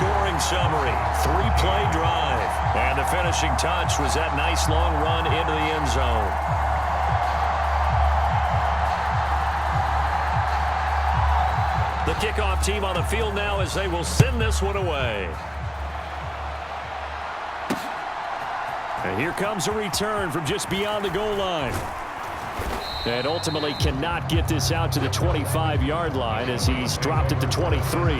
scoring summary. 3-play drive. And the finishing touch was that nice long run into the end zone. The kickoff team on the field now as they will send this one away. And here comes a return from just beyond the goal line. And ultimately cannot get this out to the 25-yard line as he's dropped it to 23.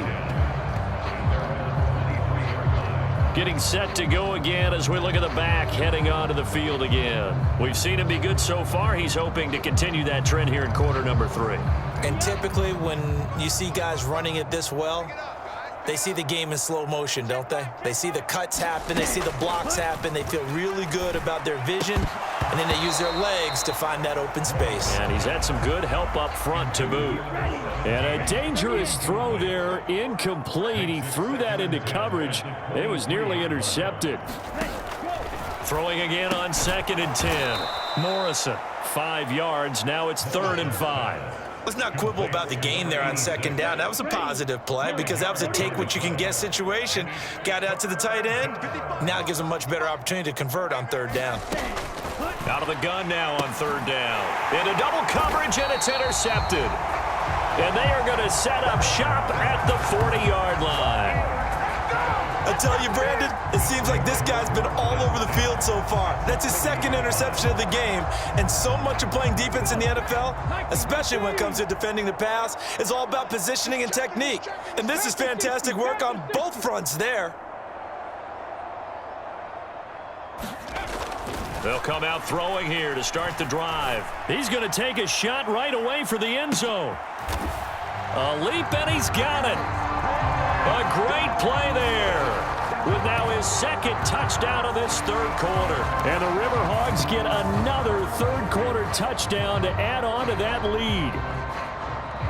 Getting set to go again as we look at the back heading onto the field again. We've seen him be good so far. He's hoping to continue that trend here in quarter number 3. And typically when you see guys running it this well, they see the game in slow motion, don't they? They see the cuts happen. They see the blocks happen. They feel really good about their vision. And then they use their legs to find that open space. And he's had some good help up front to move. And a dangerous throw there, incomplete. He threw that into coverage. It was nearly intercepted. Throwing again on 2nd and 10. Morrison, 5 yards. Now it's 3rd and 5. Let's not quibble about the gain there on 2nd down. That was a positive play because that was a take-what-you-can-get situation. Got out to the tight end. Now it gives them a much better opportunity to convert on 3rd down. Out of the gun now on 3rd down. Into double coverage, and it's intercepted. And they are going to set up shop at the 40-yard line. I tell you, Brandon, it seems like this guy's been all over the field so far. That's his 2nd interception of the game. And so much of playing defense in the NFL, especially when it comes to defending the pass, is all about positioning and technique. And this is fantastic work on both fronts there. They'll come out throwing here to start the drive. He's going to take a shot right away for the end zone. A leap, and he's got it. A great play there. With now his 2nd touchdown of this 3rd quarter. And the River Hogs get another 3rd quarter touchdown to add on to that lead.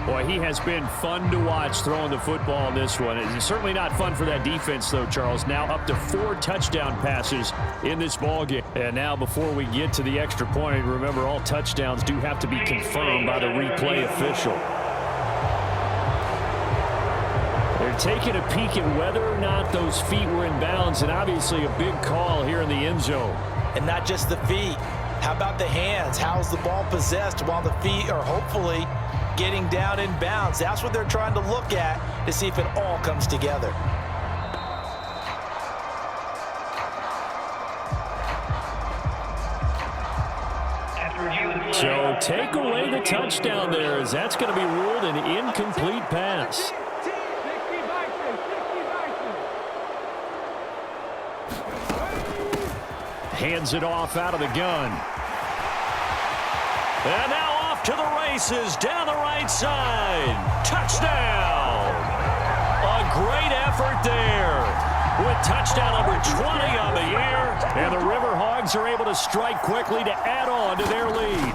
Boy, he has been fun to watch throwing the football in this one. It's certainly not fun for that defense, though, Charles. Now up to 4 touchdown passes in this ballgame. And now before we get to the extra point, remember all touchdowns do have to be confirmed by the replay official. They're taking a peek at whether or not those feet were in bounds, and obviously a big call here in the end zone. And not just the feet. How about the hands? How's the ball possessed while the feet are hopefully getting down in bounds? That's what they're trying to look at to see if it all comes together. So take away the touchdown there, as that's going to be ruled an incomplete pass. Hands it off out of the gun. And now off to the races down the right side. Touchdown! A great effort there with touchdown number 20 on the year. And the River Hogs are able to strike quickly to add on to their lead.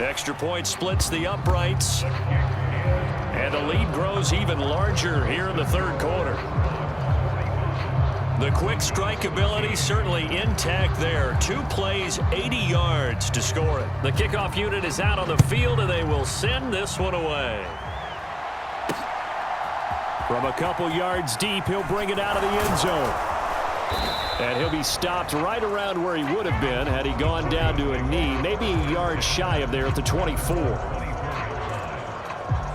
Extra point splits the uprights. And the lead grows even larger here in the 3rd quarter. The quick strike ability certainly intact there. 2 plays, 80 yards to score it. The kickoff unit is out on the field, and they will send this one away. From a couple yards deep, he'll bring it out of the end zone. And he'll be stopped right around where he would have been had he gone down to a knee, maybe a yard shy of there at the 24.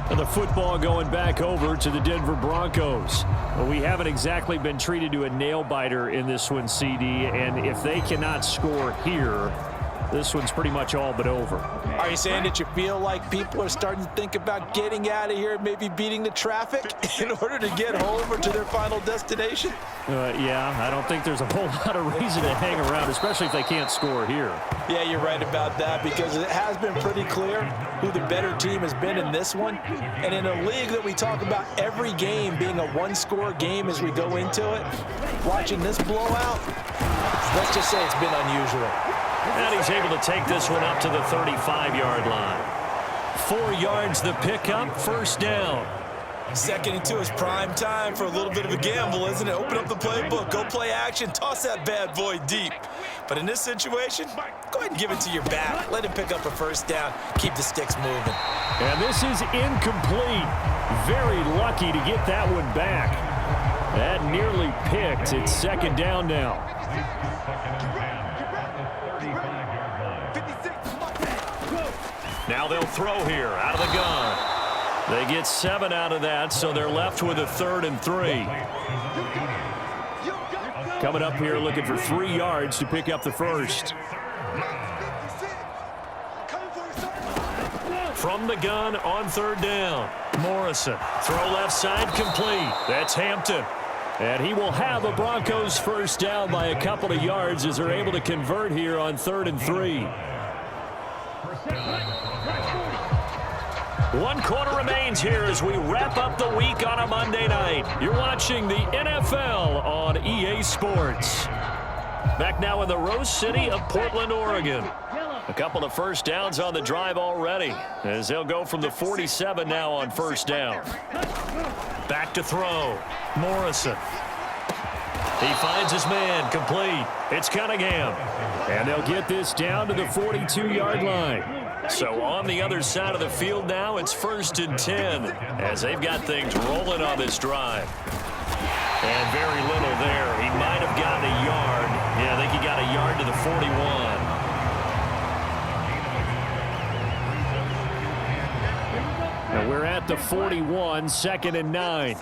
And the football going back over to the Denver Broncos. Well, we haven't exactly been treated to a nail-biter in this one, CD, and if they cannot score here, this one's pretty much all but over. Are you saying that you feel like people are starting to think about getting out of here and maybe beating the traffic in order to get home or to their final destination? Yeah, I don't think there's a whole lot of reason to hang around, especially if they can't score here. Yeah, you're right about that, because it has been pretty clear who the better team has been in this one. And in a league that we talk about every game being a one-score game as we go into it, watching this blowout, let's just say it's been unusual. And he's able to take this one up to the 35-yard line. 4 yards the pickup, 1st down. 2nd and 2 is prime time for a little bit of a gamble, isn't it? Open up the playbook, go play action, toss that bad boy deep. But in this situation, go ahead and give it to your back. Let him pick up a 1st down, keep the sticks moving. And this is incomplete. Very lucky to get that one back. That nearly picked. It's second down now. Now they'll throw here out of the gun. They get 7 out of that, so they're left with a 3rd and 3. Coming up here looking for 3 yards to pick up the first. From the gun on 3rd down. Morrison. Throw left side complete. That's Hampton. And he will have a Broncos first down by a couple of yards as they're able to convert here on 3rd and 3. 1 quarter remains here as we wrap up the week on a Monday night. You're watching the NFL on EA Sports. Back now in the Rose City of Portland, Oregon. A couple of first downs on the drive already as they'll go from the 47 now on first down. Back to throw. Morrison. He finds his man complete. It's Cunningham. And they'll get this down to the 42-yard line. So on the other side of the field now, it's 1st and 10 as they've got things rolling on this drive. And very little there. He might have gotten a yard. Yeah, I think he got a yard to the 41. And we're at the 41, 2nd and 9.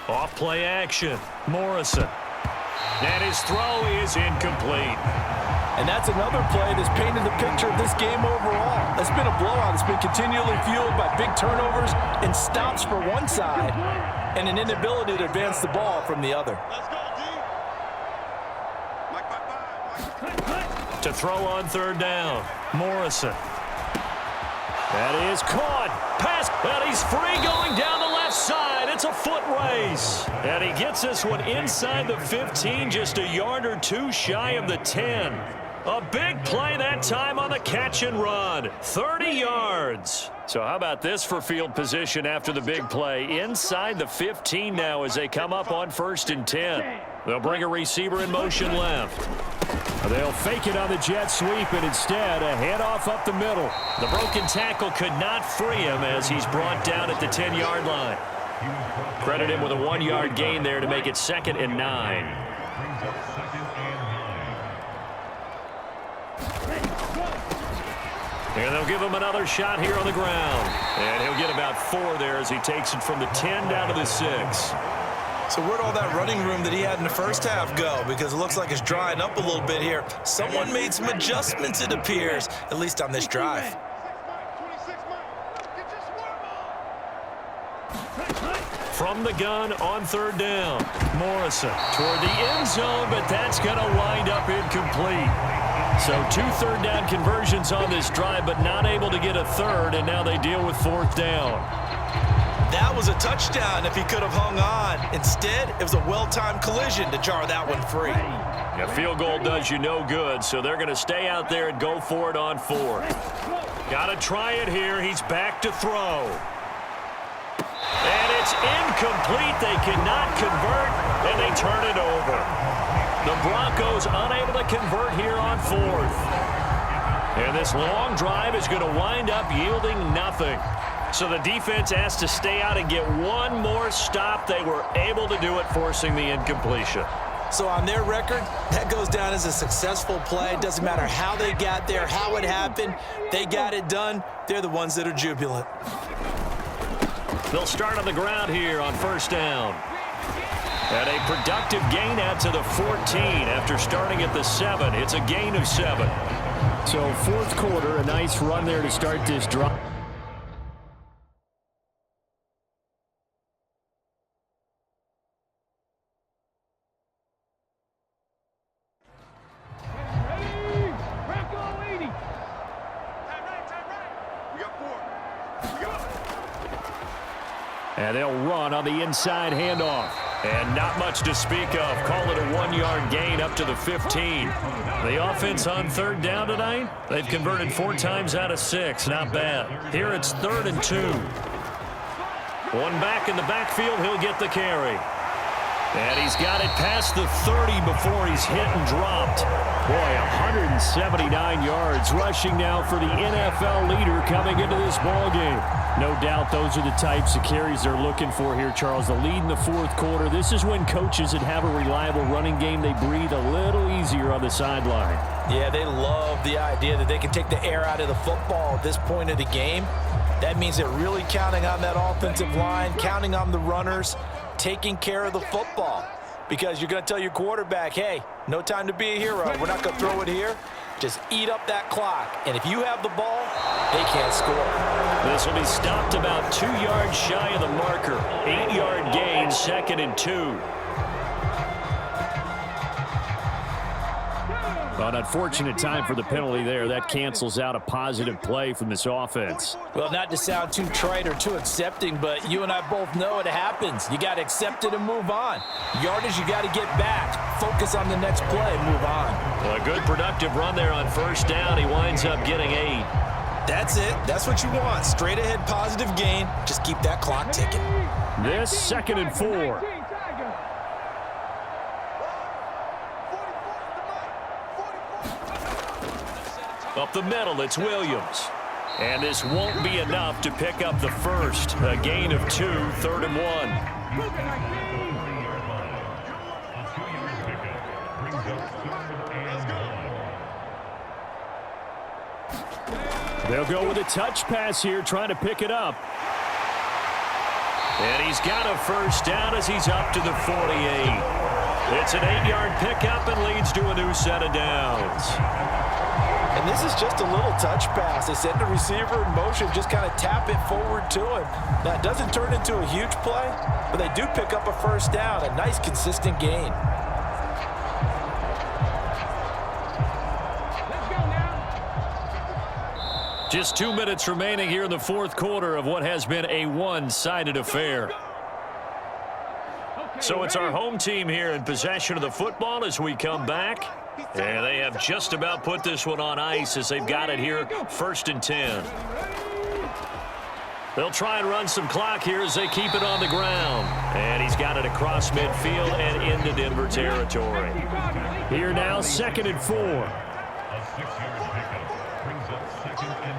Off play action. Morrison. And his throw is incomplete. And that's another play that's painted the picture of this game overall. It's been a blowout. It's been continually fueled by big turnovers and stops for one side and an inability to advance the ball from the other. To throw on 3rd down. Morrison. That is caught. Pass. And he's free going down the left side. It's a foot race. And he gets this one inside the 15, just a yard or 2 shy of the 10. A big play that time on the catch and run. 30 yards. So how about this for field position after the big play? Inside the 15 now as they come up on 1st and 10. They'll bring a receiver in motion left. They'll fake it on the jet sweep, and instead a handoff up the middle. The broken tackle could not free him as he's brought down at the 10-yard line. Credit him with a 1-yard gain there to make it 2nd and 9. And they'll give him another shot here on the ground. And he'll get about 4 there as he takes it from the 10 down to the 6. So where'd all that running room that he had in the first half go? Because it looks like it's drying up a little bit here. Someone made some adjustments, it appears, at least on this drive. From the gun on 3rd down. Morrison toward the end zone, but that's going to wind up incomplete. So 2 3rd down conversions on this drive, but not able to get a 3rd, and now they deal with 4th down. That was a touchdown if he could have hung on. Instead, it was a well-timed collision to jar that one free. A field goal does you no good, so they're going to stay out there and go for it on 4th. Got to try it here. He's back to throw. And it's incomplete. They cannot convert, and they turn it over. The Broncos unable to convert here on 4th. And this long drive is going to wind up yielding nothing. So the defense has to stay out and get one more stop. They were able to do it, forcing the incompletion. So on their record, that goes down as a successful play. It doesn't matter how they got there, how it happened. They got it done. They're the ones that are jubilant. They'll start on the ground here on 1st down. And a productive gain out to the 14 after starting at the 7. It's a gain of 7. So 4th quarter, a nice run there to start this drive. And they'll run on the inside handoff. And not much to speak of. Call it a 1-yard gain up to the 15. The offense on 3rd down tonight, they've converted 4 times out of 6. Not bad. Here it's 3rd and 2. One back in the backfield. He'll get the carry. And he's got it past the 30 before he's hit and dropped. Boy, 179 yards rushing now for the NFL leader coming into this ballgame. No doubt those are the types of carries they're looking for here, Charles. The lead in the fourth quarter. This is when coaches that have a reliable running game, they breathe a little easier on the sideline. Yeah, they love the idea that they can take the air out of the football at this point of the game. That means they're really counting on that offensive line, counting on the runners, taking care of the football. Because you're going to tell your quarterback, hey, no time to be a hero. We're not going to throw it here. Just eat up that clock. And if you have the ball, they can't score. This will be stopped about 2 yards shy of the marker. 8-yard gain, 2nd and 2. An unfortunate time for the penalty there. That cancels out a positive play from this offense. Well, not to sound too trite or too accepting, but you and I both know it happens. You got to accept it and move on. Yardage, you got to get back. Focus on the next play, move on. A good productive run there on first down. He winds up getting 8. That's it. That's what you want. Straight ahead positive gain. Just keep that clock ticking. This 2nd and 4. Up the middle, it's Williams. And this won't be enough to pick up the first. A gain of 2, 3rd and 1. They'll go with a touch pass here, trying to pick it up. And he's got a first down as he's up to the 48. It's an 8-yard pickup and leads to a new set of downs. And this is just a little touch pass. They send the receiver in motion, just kind of tap it forward to him. Now, it doesn't turn into a huge play, but they do pick up a first down, a nice, consistent gain. Just 2 minutes remaining here in the fourth quarter of what has been a one-sided affair. So it's our home team here in possession of the football as we come back. And they have just about put this one on ice as they've got it here, 1st and 10. They'll try and run some clock here as they keep it on the ground. And he's got it across midfield and into Denver territory. Here now, 2nd and 4. A 6-yard pickup brings up 2nd and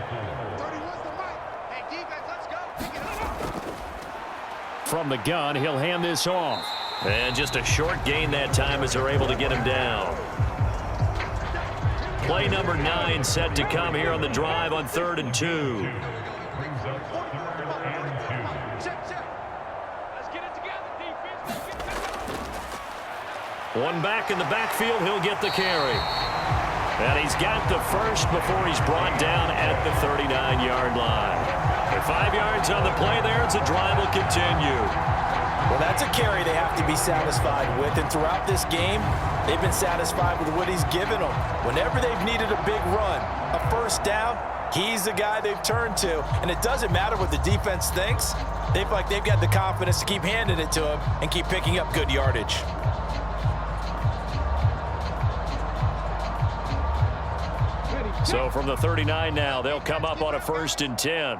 4. From the gun, he'll hand this off. And just a short gain that time as they're able to get him down. Play number 9 set to come here on the drive on 3rd and 2. Brings up 3rd and 2. Let's get it together, defense. One back in the backfield, he'll get the carry. And he's got the first before he's brought down at the 39-yard line. With 5 yards on the play there, the drive will continue. Well, that's a carry they have to be satisfied with. And throughout this game, they've been satisfied with what he's given them. Whenever they've needed a big run, a first down, he's the guy they've turned to. And it doesn't matter what the defense thinks. They feel like they've got the confidence to keep handing it to him and keep picking up good yardage. So from the 39 now, they'll come up on a 1st and 10.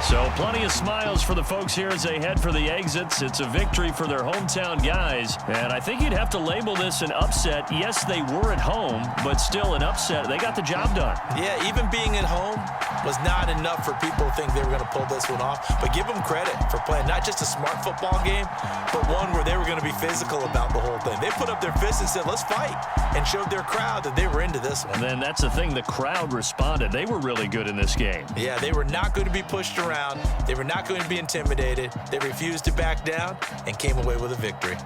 So plenty of smiles for the folks here as they head for the exits. It's a victory for their hometown guys. And I think you'd have to label this an upset. Yes, they were at home, but still an upset. They got the job done. Yeah, even being at home was not enough for people to think they were going to pull this one off. But give them credit for playing not just a smart football game, but one where they were going to be physical about the whole thing. They put up their fists and said, let's fight, and showed their crowd that they were into this one. And then that's the thing, the crowd responded. They were really good in this game. Yeah, they were not going to be pushed around. They were not going to be intimidated. They refused to back down and came away with a victory.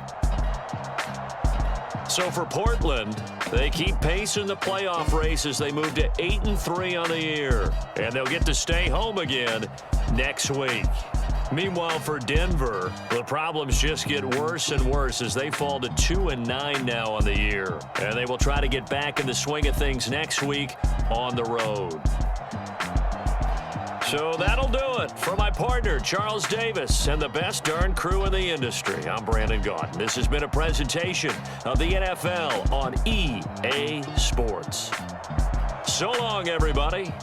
So for Portland, they keep pace in the playoff race as they move to 8-3 on the year. And they'll get to stay home again next week. Meanwhile, for Denver, the problems just get worse and worse as they fall to 2-9 now on the year. And they will try to get back in the swing of things next week on the road. So that'll do it for my partner, Charles Davis, and the best darn crew in the industry. I'm Brandon Gaudin. This has been a presentation of the NFL on EA Sports. So long, everybody.